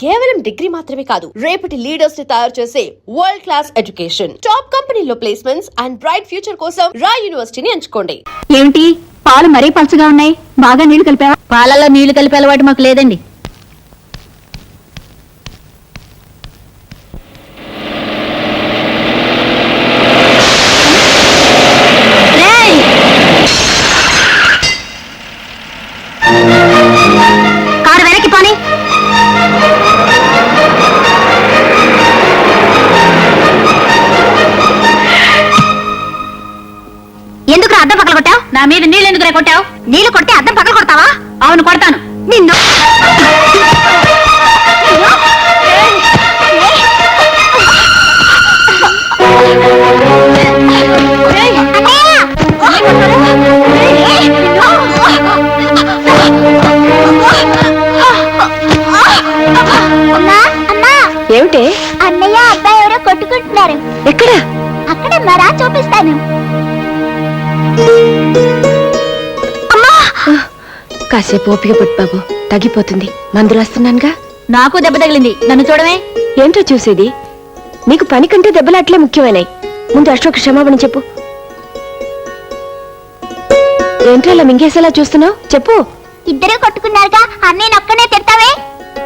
కేవలం డిగ్రీ మాత్రమే కాదు, రేపటి లీడర్స్ ని తయారు చేసే వరల్డ్ క్లాస్ ఎడ్యుకేషన్. టాప్ కంపెనీలో ప్లేస్మెంట్స్ అండ్ బ్రైట్ ఫ్యూచర్ కోసం రా యూనివర్సిటీని ఎంచుకోండి. ఏమిటి పాలు మరీ పలుచగా ఉన్నాయి? బాగా నీళ్లు కలిపావా? పాలలో నీళ్లు కలిపే అలవాటు మాకు లేదండి. కారు వెనక్కి పోనీ. ఎందుకు అద్దం పక్కన కొట్టావు? నా మీద నీళ్ళు ఎందుకు కొట్టావు? నీళ్లు కొడితే అద్దం పక్కన కొడతావా? అవును కొడతాను. నిన్ను ఏమిటే? అన్నయ్య అబ్బాయి ఎవరో కొట్టుకుంటున్నారు. ఎక్కడ? అక్కడ మరా చూపిస్తాను. కాసేపు ఓపిక పట్టు బాబు, తగ్గిపోతుంది. మందులు వస్తున్నానుగా. నాకు దెబ్బ తగిలింది, నన్ను చూడమే. ఏంటో చూసేది? నీకు పని కంటే దెబ్బలు అట్లే ముఖ్యమైనాయి. ముందు అశోక్ క్షమాపణ చెప్పు. ఏంటో అలా మింగేసేలా చూస్తున్నావు? చెప్పు. ఇద్దరే కొట్టుకున్నారుగా, అన్నయ్య ఒక్కనే తిడతావే.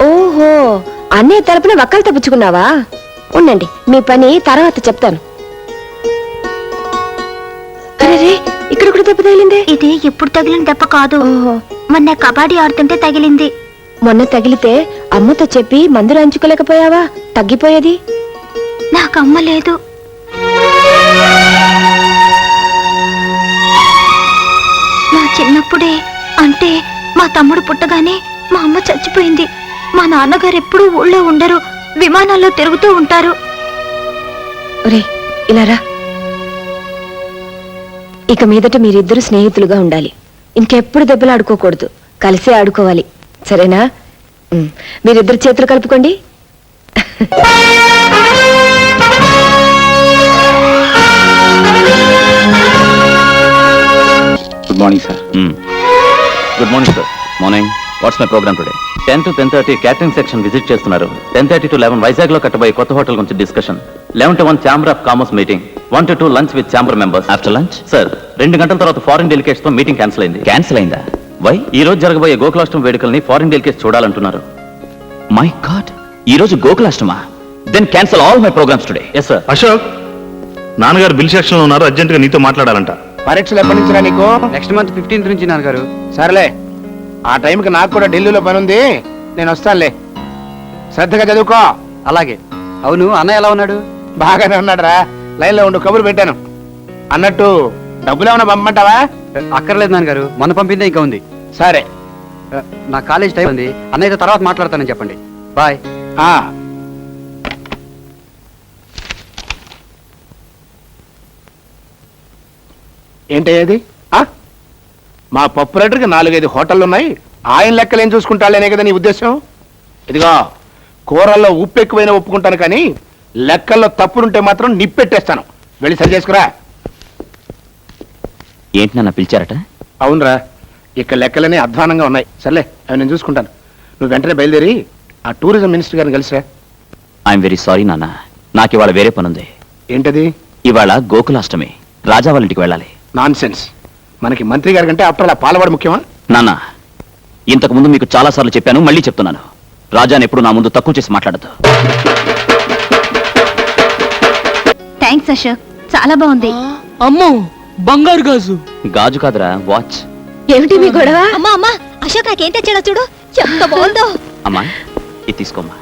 ఓహో, అన్నయ్య తరపున వక్కలు తప్పుచుకున్నావా? ఉండండి, మీ పని తర్వాత చెప్తాను. అరే, ఇక్కడ కూడా దెబ్బ తగిలిందే. ఇది ఎప్పుడు తగిలిన దెబ్బ కాదు. ఓహో, మొన్న కబడ్డీ ఆడుతుంటే తగిలింది. మొన్న తగిలితే అమ్మతో చెప్పి మందు రాయించుకోలేకపోయావా? తగ్గిపోయేది. నాకు అమ్మ లేదు. నా చిన్నప్పుడే, అంటే మా తమ్ముడు పుట్టగానే మా అమ్మ చచ్చిపోయింది. మా నాన్నగారు ఎప్పుడూ ఊళ్ళో ఉండరు, విమానాల్లో తిరుగుతూ ఉంటారు. ఒరే, ఇలా రా. ఇక మీదట మీరిద్దరు స్నేహితులుగా ఉండాలి. ఇంకెప్పుడు దెబ్బలు ఆడుకోకూడదు, కలిసే ఆడుకోవాలి. సరేనా? మీరిద్దరు చేతులు కలుపుకోండి. Good morning sir. Good morning sir. Morning. What's my programme today? 10 to 10:30 catering section visit చేస్తున్నారు. 10:30 to 11 వైజాగ్ లో కట్టబోయే కొత్త హోటల్ గురించి discussion. 11 to 1 chamber of commerce meeting. 1 to 2 lunch with chamber members. After lunch sir 2 గంటల తర్వాత foreign delegates తో meeting cancel అయింది. Cancel అయిందా? Why? ఈ రోజు జరగబోయే గోకులాష్టమి వేడుకల్ని ఫారిన్ డెలికేట్స్ చూడాలంటున్నారు. మై గాడ్, ఈ రోజు గోకులాష్టమా? Then cancel all my programmes today. Yes sir. Ashok, నాన్నగారు బిల్ సెక్షన్ లో ఉన్నారు, అర్జెంట్ గా నీతో మాట్లాడాలంట. పరీక్షలు ఎప్పటి నుంచి రా నీకు? నెక్స్ట్ మంత్ 15th నుంచి నాన్నగారు. సరేలే, ఆ టైంకి నాకు కూడా ఢిల్లీలో పని ఉంది, నేను వస్తానులే. శ్రద్ధగా చదువుకో. అలాగే. అవును, అన్నయ్య ఎలా ఉన్నాడు? బాగానే ఉన్నాడు రా. లైన్ లో ఉండు, కబురు పెట్టాను. అన్నట్టు డబ్బులు ఏమైనా పంపమంటావా? అక్కర్లేదు నాన్నగారు, మొన్న పంపిందే ఇంకా ఉంది. సరే. నా కాలేజ్ టైం ఉంది, అన్నయ్యతో తర్వాత మాట్లాడతానని చెప్పండి. బాయ్. ఏంటయ్యేది? మా పప్పు రేటర్కి 4-5 హోటళ్ళు ఉన్నాయి, ఆయన లెక్కలు ఏం చూసుకుంటానే కదా నీ ఉద్దేశం? ఇదిగో, కూరల్లో ఉప్పు ఎక్కువైనా ఒప్పుకుంటాను, కానీ లెక్కల్లో తప్పులుంటే మాత్రం నిప్పెట్టేస్తాను. వెళ్ళి సరి చేసుకురా. ఏంటి నాన్న పిలిచారట? అవునరా, ఇక లెక్కలనే అధ్వానంగా ఉన్నాయి. సర్లే, అవి నేను చూసుకుంటాను. నువ్వు వెంటనే బయలుదేరి ఆ టూరిజం మినిస్టర్ గారిని కలిసిరా. ఐఎమ్ వెరీ సారీ నాన్న, నాకు ఇవాళ వేరే పనుంది. ఏంటది? ఇవాళ గోకులాష్టమి, రాజా వాళ్ళ ఇంటికి వెళ్ళాలి. Non sense. మనకి మంత్రి గారి కంటే అప్పుడు అలా పాలవాడు ముఖ్యమా? నాన్న, ఇంతకు ముందు మీకు చాలా సార్లు చెప్పాను, మళ్ళీ చెప్తున్నాను. రాజాని ఎప్పుడు నా ముందు తక్కువ చేసి మాట్లాడదు. థ్యాంక్స్ అశోక్, చాలా బాగుంది. అమ్మో, బంగారు గాజు. గాజు కాదురా, వాచ్. ఏమిటి మీ గొడవ? అమ్మా అమ్మా, అశోక్ నాకేం తెచ్చాడో చూడు, ఎంత బాగుందో. అమ్మా, ఇది తీసుకోమ్మా.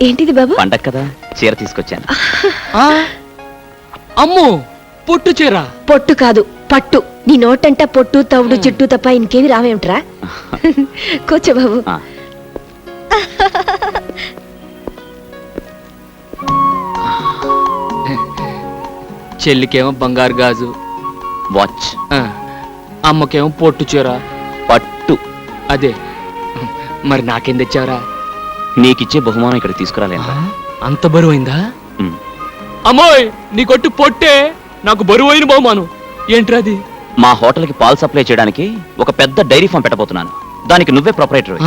ఏంటిది బాబు? పండగ కదా, చీర తీసుకొచ్చాను. అమ్మో, పొట్టు చీర. పొట్టు కాదు, పట్టు. నీ నోటంట పొట్టు, తవుడు, చుట్టూ తప్ప ఇంకేమి రావేమిట్రా? కూర్చో బాబు. చెల్లికేమో బంగారు గాజు, వాచ్. అమ్మకేమో పొట్టు చీర. పట్టు. అదే, మరి నాకేం తెచ్చావరా? నీకిచ్చే బహుమానం ఇక్కడ తీసుకురాలేదా? అంత బరువైందా? అమ్మోయ్, నీ కొట్టు పొట్టే నాకు బరువైన బహుమానం. ఏంట్రాది? మా హోటల్కి పాలు సప్లై చేయడానికి ఒక పెద్ద డైరీ ఫామ్ పెట్టబోతున్నాను. దానికి నువ్వే ప్రొపరేటర్.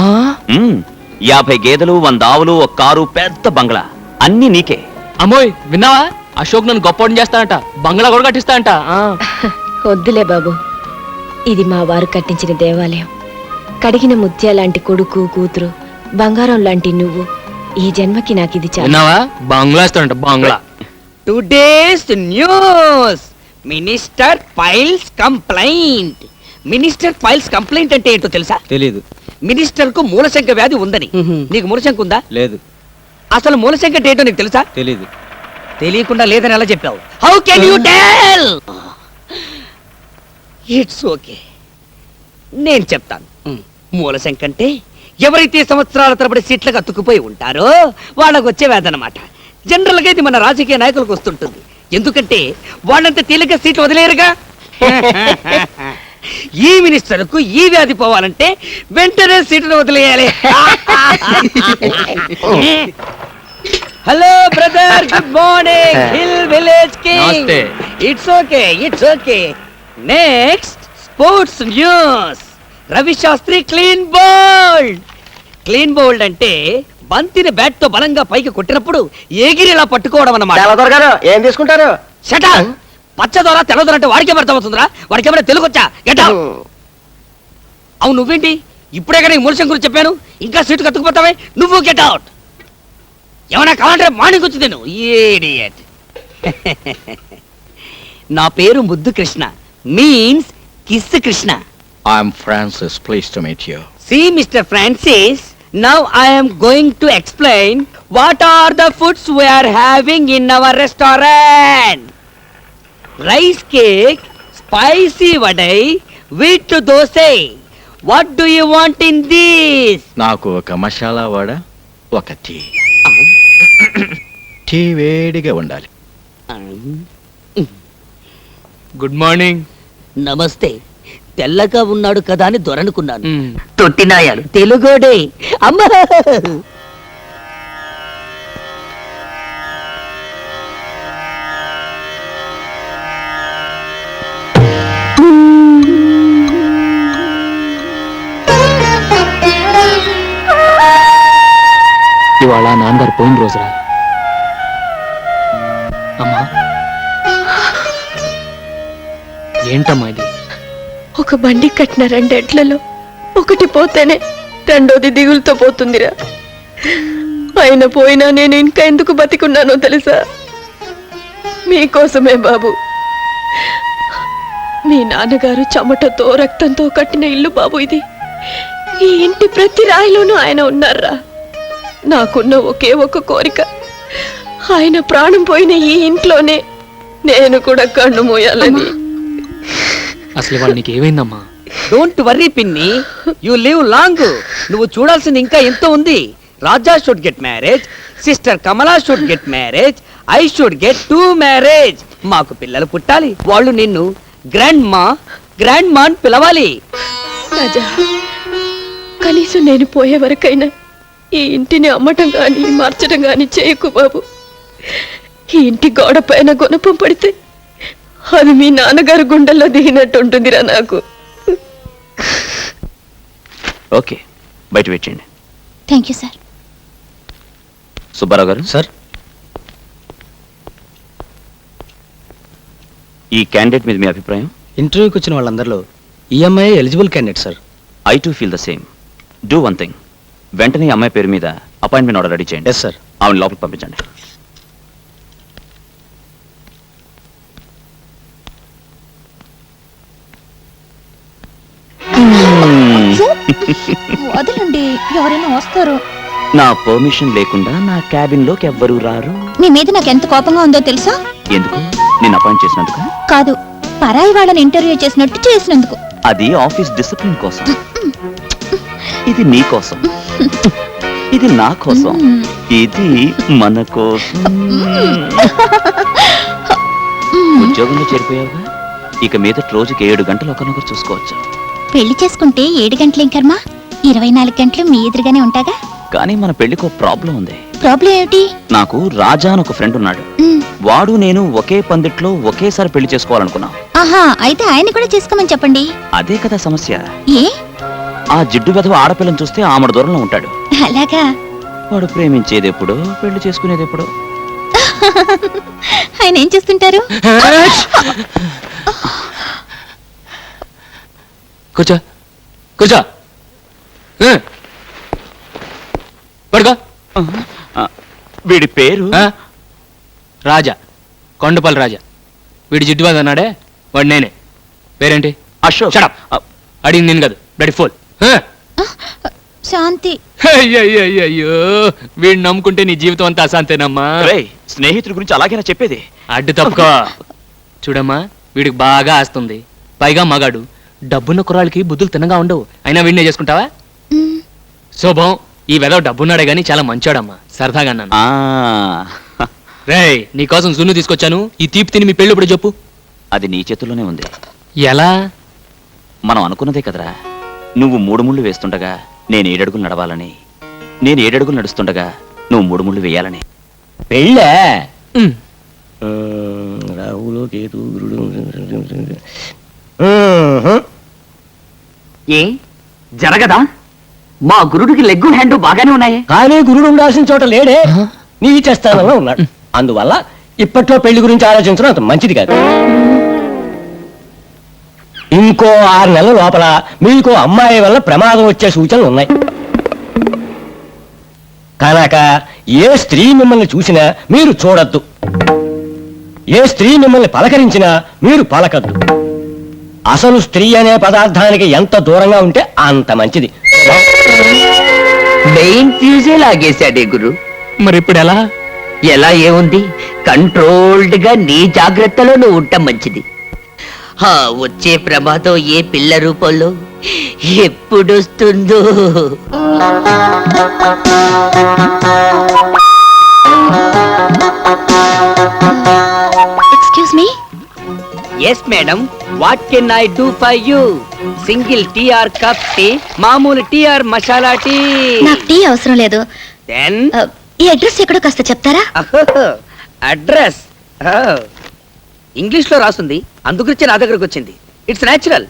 50 గేదెలు 100 ఆవులు 1 కారు పెద్ద బంగ్లా అన్నీ నీకే. అమ్మోయ్ విన్నావా, అశోక్ నన్ను గొప్పని చేస్తానంట, బంగ్లా కూడా కట్టిస్తానంట. వద్దులే బాబు, ఇది మా వారు కట్టించిన దేవాలయం. కడిగిన ముత్యాలాంటి కొడుకు కూతురు, బంగారం లాంటి నువ్వు. ఈ జన్మకి నాకు ఇది చాలు. విన్నావా, బంగ్లా ఇస్తానంట, బంగ్లా. Today's news, minister files complaint. Minister files complaint అంటే ఏంటో తెలుసా? తెలీదు. మినిస్టర్ కు మూలశంక వ్యాధి ఉందని. నీకు మూలశంక ఉందా? లేదు. అసలు మూలశంక అంటే ఏంటో నీకు తెలుసా? తెలీదు. తెలియకుండా లేదని ఎలా చెప్పావు? How can you tell? It's okay, నేను చెప్తాను. మూలశంక అంటే ఎవరైతే సంవత్సరాల తరబడి సీట్లకు అతుక్కుపోయి ఉంటారో వాళ్ళకు వచ్చే వ్యాధి అన్నమాట. జనరల్ గా ఇది మన రాజకీయ నాయకులకు వస్తుంటుంది. ఎందుకంటే వాళ్ళంత తేలిక సీట్లు వదిలేరుగా. ఈ మినిస్టర్ కు ఈ వ్యాధి పోవాలంటే వెంటనే సీట్ను వదిలేయాలి. Hello brother, good morning. Hill village king. నమస్తే. It's okay, it's okay. Next sports news. Ravi Shastri clean bowled. Clean bowled అంటే బంతిని బ్యాట్ తో బలంగా పైకి కొట్టినప్పుడు ఎగిరిలా పట్టుకోవడం అన్నమాట. ఏం తీసుకుంటారు? షటా, పచ్చదొర తెల్లదొర అంటే వాడికే అర్థం అవుతుందిరా. వాడికి ఏమైనా తెలుగొచ్చా? Get out. అవును, నువ్వేంటి ఇప్పుడే కానీ మూలశం గురించి చెప్పాను, ఇంకా సీటు కత్తుకుపోతావే? నువ్వు గెట్ అవుట్. ఏమైనా కావాలంటే మార్నింగ్ వచ్చి నేను ఇడియట్. నా పేరు ముద్దు Krishna, means kiss Krishna. I'm Francis. Pleased to meet you. See, Mr. Francis, now I am going to explain what are the foods we are having in our restaurant. Rice cake, spicy vadai, wheat dosai. What do you want in this? నాకు ఒక మసాలా వడ, ఒక tea. Tea వేడిగా ఉండాలి. Good morning. నమస్తే. తెల్లగా ఉన్నాడు కదా అని దొరనుకున్నాను. మ్. తొట్టినాయాలు తెలుగోడే. అమ్మా, ఇవాళ నాన్నగారు పోయిన రోజురా. అమ్మా, ఏంటమ్మా ఇది? ఒక బండి కట్టిన 2 ఎడ్లలో ఒకటి పోతేనే రెండోది దిగులుతో పోతుందిరా. ఆయన పోయినా నేను ఇంకా ఎందుకు బతికున్నానో తెలుసా? మీకోసమే బాబు. మీ నాన్నగారు చెమటతో రక్తంతో కట్టిన ఇల్లు బాబు ఇది. ఈ ఇంటి ప్రతి రాయిలోనూ ఆయన ఉన్నారా. నాకున్న ఒకే ఒక కోరిక, ఆయన ప్రాణం పోయిన ఈ ఇంట్లోనే నేను కూడా కన్ను మోయాలని. అసలు వాళ్ళు నీకు ఏమైందమ్మా? డోంట్ వర్రీ పిన్ని, యు లివ్ లాంగ్. నువ్వు చూడాల్సింది ఇంకా ఎంతో ఉంది. Raja should get marriage, sister Kamala should get marriage, I should get 2 marriage. మాకు పిల్లలు పుట్టాలి. వాళ్ళు నిన్ను గ్రాండ్ మా అని పిలవాలి. రాజా, కనీసం నేను పోయే వరకైనా ఈ ఇంటిని అమ్మటం గాని మార్చడం గాని చేయకు బాబు. ఈ ఇంటి గోడ పైన గుణపం పడితే అది మీ నాన్నగారు గుండెల్లో దిగినట్టు ఉంటుందిరా నాకు. ఓకే, బయట వెయిట్ చేయండి. Thank you sir. సుబ్బారావు గారు సార్, ఈ క్యాండిడేట్ మీద మీ అభిప్రాయం? ఇంటర్వ్యూకి వచ్చిన వాళ్ళందరిలో EMI eligible candidate sir. I too feel the same. Do one thing, వెంటనే ఈ అమ్మాయి పేరు మీద అపాయింట్మెంట్ ఆర్డర్ రెడీ చేయండి. Yes sir. ఆవిడ లోపలికి పంపించండి. వదలండి, ఎవరైనా వస్తారు. నా పర్మిషన్ లేకుండా నా క్యాబిన్ లోకి ఎవ్వరూ రారు. మీ మీద నాకు ఎంత కోపంగా ఉందో తెలుసా? ఎందుకు? నేను అపాయింట్ చేసినందుకు కాదు, పరాయి వాళ్ళని ఇంటర్వ్యూ చేసినట్టు చేసినందుకు. అది ఆఫీస్ డిసిప్లిన్ కోసం. ఇది నీ కోసం, ఇది నా కోసం, ఇది మన కోసం. ఉద్యోగంలో చేరిపోయావుగా, ఇక మీద రోజుకి 7 గంటలు ఒకరినొకరు చూసుకోవచ్చు. పెళ్లి చేసుకుంటే 7 గంటలేం కర్మ, 24 గంటలు మీ ఎదురుగానే ఉంటాగా. కానీ మన పెళ్లికి ఒక ప్రాబ్లం ఉంది. ప్రాబ్లం ఏమిటి? నాకు రాజా అని ఒక ఫ్రెండ్ ఉన్నాడు. వాడు నేను ఒకే పందిట్లో ఒకేసారి పెళ్లి చేసుకోవాలనుకున్నాం. ఆహా, అయితే ఆయన కూడా చేసుకోమని చెప్పండి. అదే కదా సమస్య. ఏ? ఆ జిడ్డు వెధవ ఆడపిల్లని చూస్తే ఆమెడ దూరంలో ఉంటాడు. అలాగా వాడు ప్రేమించేది ఎప్పుడు పెళ్లి చేసుకునేది ఎప్పుడు ఆయన ఏం చేస్తుంటారు? కూర్చో కూర్చో పడుకో. వీడి పేరు రాజా, కొండపల్లి రాజా. వీడి జిడ్డుబాద్ అన్నాడే వాడు నేనే. పేరేంటి? అశోక్. షడప్. అడిగింది నేను కాదు, బ్లడ్ ఫోల్. శాంతి. అయ్యో వీడిని నమ్ముకుంటే నీ జీవితం అంతా అశాంతేనమ్మా. రేయ్, స్నేహితుల గురించి అలాగేనా చెప్పేది? అడ్డు తప్పుకో. చూడమ్మా, వీడికి బాగా ఆస్తుంది, పైగా మగాడు. డబ్బున్న కుర్రాళ్ళకి బుద్ధులు తిన్నగా ఉండవు. అయినా వీడినే చేసుకుంటావా? శోభం, ఈ వెదవ డబ్బున్నాడే గాని చాలా మంచోడమ్మా. సరదాగా అన్నాను. రేయ్, నీకోసం జున్ను తీసుకొచ్చాను. ఈ తీపి తిని మీ పెళ్ళి ఇప్పుడు చెప్పు. అది నీ చేతుల్లోనే ఉంది. ఎలా? మనం అనుకున్నదే కదరా. నువ్వు 3 ముళ్ళు వేస్తుండగా నేను 7 అడుగులు నడవాలని, నేను 7 అడుగులు నడుస్తుండగా నువ్వు 3 ముళ్ళు వేయాలని. పెళ్ళే రాహులు కేతు ఏ జరగదా? మా గురుడికి లెగ్గు హ్యాండ్ బాగానే ఉన్నాయి, కానీ గురుడు ఉండాల్సిన చోట లేడే, నీచ స్థానంలో ఉన్నాడు. అందువల్ల ఇప్పట్లో పెళ్లి గురించి ఆలోచించడం అంత మంచిది కాదు. ఇంకో 6 నెలల లోపల మీకు అమ్మాయి వల్ల ప్రమాదం వచ్చే సూచనలు ఉన్నాయి కనుక ఏ స్త్రీ మిమ్మల్ని చూసినా మీరు చూడొద్దు, ఏ స్త్రీ మిమ్మల్ని పలకరించినా మీరు పలకద్దు. అసలు స్త్రీ అనే పదార్థానికి ఎంత దూరంగా ఉంటే అంత మంచిది. మెయిన్ ఫ్యూజే లాగేశాడే గురు. మరి ఇప్పుడు ఎలా? ఎలా ఏముంది, కంట్రోల్డ్ గా నీ జాగ్రత్తలో నువ్వు ఉండటం మంచిది. వచ్చే ప్రమాదం ఏ పిల్ల రూపంలో ఎప్పుడొస్తుందో. Excuse me. Yes madam, what can I do for you? Single tea or cup tea, మామూలు టీ ఆర్ మసాలా టీ? నాకు టీ అవసరం లేదు. దెన్ ఈ అడ్రస్ ఎక్కడో కాస్త చెప్తారా? అడ్రస్ ఇంగ్లీష్ లో రాస్తుంది, అందుగురించి నా దగ్గరకు వచ్చింది. It's natural.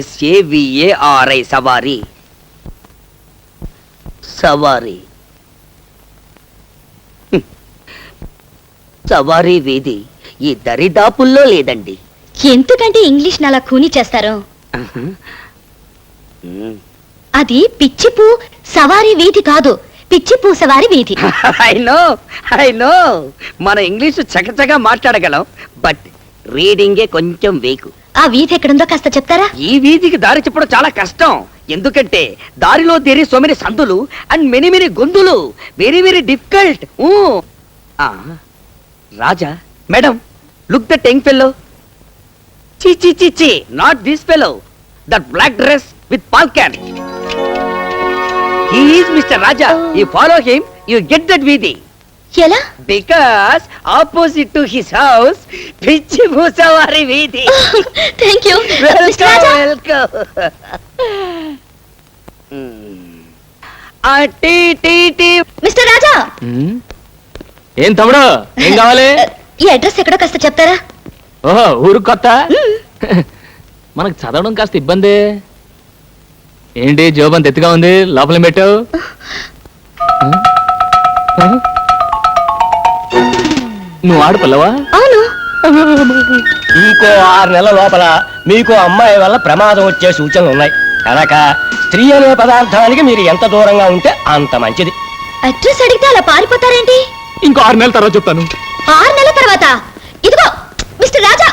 SAVARI సవారీ. సవారీ సవారీ వీధి ఈ దరిదాపుల్లో లేదండి. ఎందుకంటే ఇంగ్లీష్ అలా ఖూనీ చేస్తారు? అది పిచ్చిపూ సవారీ వీధి కాదు, పిచ్చిపూ సవారీ వీధి. ఐ నో మన ఇంగ్లీష్ చకచగా మాట్లాడగలం, బట్ రీడింగే కొంచెం వీకు. ఆ వీధి ఎక్కడుందో కాస్త చెప్తారా? ఈ వీధికి దారి చెప్పడం చాలా కష్టం, ఎందుకంటే దారిలో దేరి సో మెనీ సందులు అండ్ మెనీ మెనీ గొంతులు. Very very difficult. Raja madam, look that young fellow. చి చి చి చి, not this fellow, that black dress with pal cap. He is mister Raja. You follow him, you get that వీధి. ఎలా? Because opposite to his house పిచ్చి మూసవారి వీధి. Thank you. Welcome welcome. Tea tea tea. Mister Raja, ఏం తమ్ముడు, ఏం కావాలి? ఈ అడ్రస్ ఎక్కడో కాస్త చెప్తారా? ఓహో, ఊరు కొత్త, మనకు చదవడం కాస్త ఇబ్బంది. ఏంటి జోబంత ఎత్తుగా ఉంది, లోపల పెట్టావు? నువ్వు ఆడపిల్లవా? అవును. ఇంకో 6 నెలల లోపల మీకు అమ్మాయి వల్ల ప్రమాదం వచ్చే సూచనలు ఉన్నాయి కనుక స్త్రీ అనే పదార్థానికి మీరు ఎంత దూరంగా ఉంటే అంత మంచిది. అడ్రస్ అడిగితే అలా పారిపోతారేంటి? ఇంకో 6 నెలల తర్వాత చెప్తాను. 6 నెలల తర్వాత? ఇదిగో మిస్టర్ రాజా.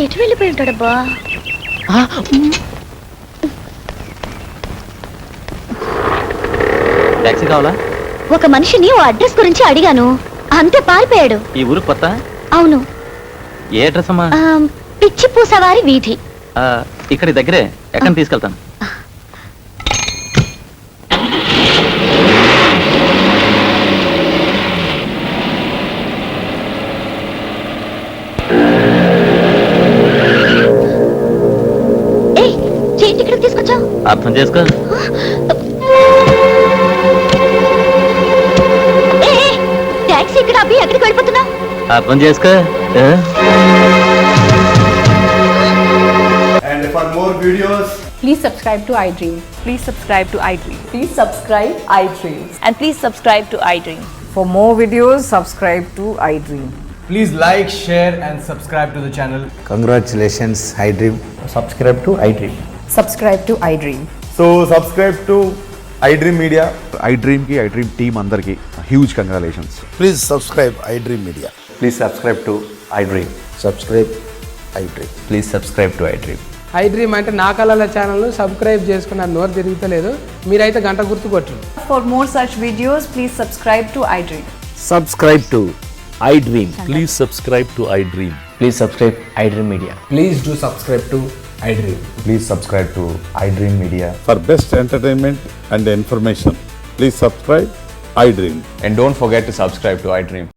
ఎటు వెళ్ళిపోయి ఉంటాడబ్బా? టాక్సీ కావాలా? ఒక మనిషిని ఓ అడ్రస్ గురించి అడిగాను, అంతే పారిపోయాడు. ఈ ఊరు కొత్త? అవును. ఏ అడ్రస్ అమ్మా? పిచ్చిపూ సవారి వీధి. ఇక్కడ దగ్గరే, ఎక్కడ తీసుకెళ్తాను. ఏంటి ఇక్కడికి తీసుకొచ్చావు? అర్థం చేసుకో. ఇక్కడ అబ్బి ఎక్కడికి వెళ్ళిపోతున్నా? అర్థం చేసుకో. And for more videos, Please subscribe to iDream. Please subscribe to iDream. Please subscribe iDream. And please subscribe to iDream. For more videos, subscribe to iDream. please like, share and subscribe to the channel. Congratulations iDream. Subscribe to iDream. Subscribe to iDream. So subscribe to iDream Media. iDream కి iDream team అందరికి huge congratulations. Please subscribe iDream Media. Please subscribe to iDream. Subscribe iDream. Please subscribe to iDream. iDream అంటే నా కళల channel subscribe చేసుకున్న నోరు తిరుగుతలేదు, మీరైతే గంట గుర్తు కొట్టండి. For more such videos, please subscribe to iDream. Subscribe to iDream. Please subscribe to iDream. Please subscribe iDream Media. Please do subscribe to iDream. Please subscribe to iDream Media. For best entertainment and information, please subscribe iDream. And don't forget to subscribe to iDream.